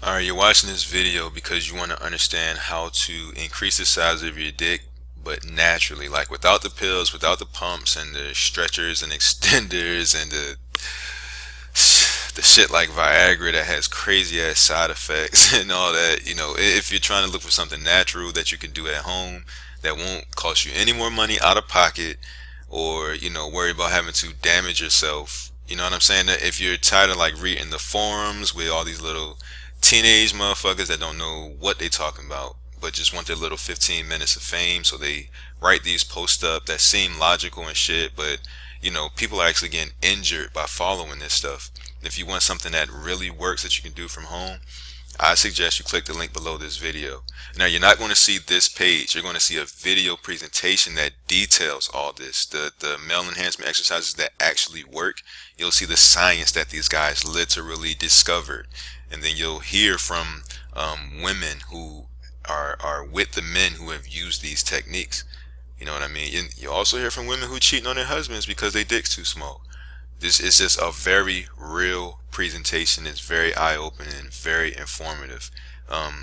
Alright, you're watching this video because you want to understand how to increase the size of your dick, but naturally, like without the pills, without the pumps and the stretchers and extenders and the shit like Viagra that has crazy ass side effects and all that. If you're trying to look for something natural that you can do at home that won't cost you any more money out of pocket, or worry about having to damage yourself. You know what I'm saying? That if you're tired of like reading the forums with all these little teenage motherfuckers that don't know what they talking about, but just want their little 15 minutes of fame, so they write these posts up that seem logical and shit, but people are actually getting injured by following this stuff. If you want something that really works that you can do from home, I suggest you click the link below this video. Now, you're not going to see this page. You're going to see a video presentation that details all this, the male enhancement exercises that actually work. You'll see the science that these guys literally discovered, and then you'll hear from women who are with the men who have used these techniques. You know what I mean? And you also hear from women who cheating on their husbands because their dick's too small. This is just a very real presentation. It's very eye-opening and very informative.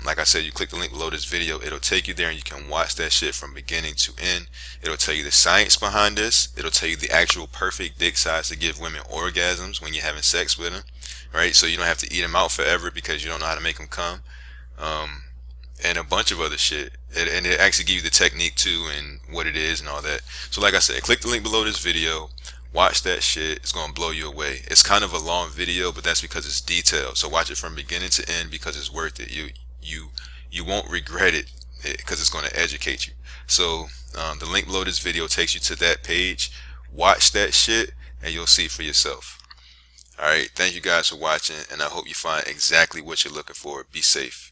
Like I said, you click the link below this video, it'll take you there and you can watch that shit from beginning to end. It'll tell you the science behind this. It'll tell you the actual perfect dick size to give women orgasms when you're having sex with them, right? So you don't have to eat them out forever because you don't know how to make them come. And a bunch of other shit. And it actually gives you the technique too and what it is and all that. So like I said, click the link below this video. Watch that shit. It's gonna blow you away. It's kind of a long video, but that's because it's detailed. So watch it from beginning to end because it's worth it. You won't regret it because it's gonna educate you. So the link below this video takes you to that page. Watch that shit and you'll see for yourself. Alright, thank you guys for watching, and I hope you find exactly what you're looking for. Be safe.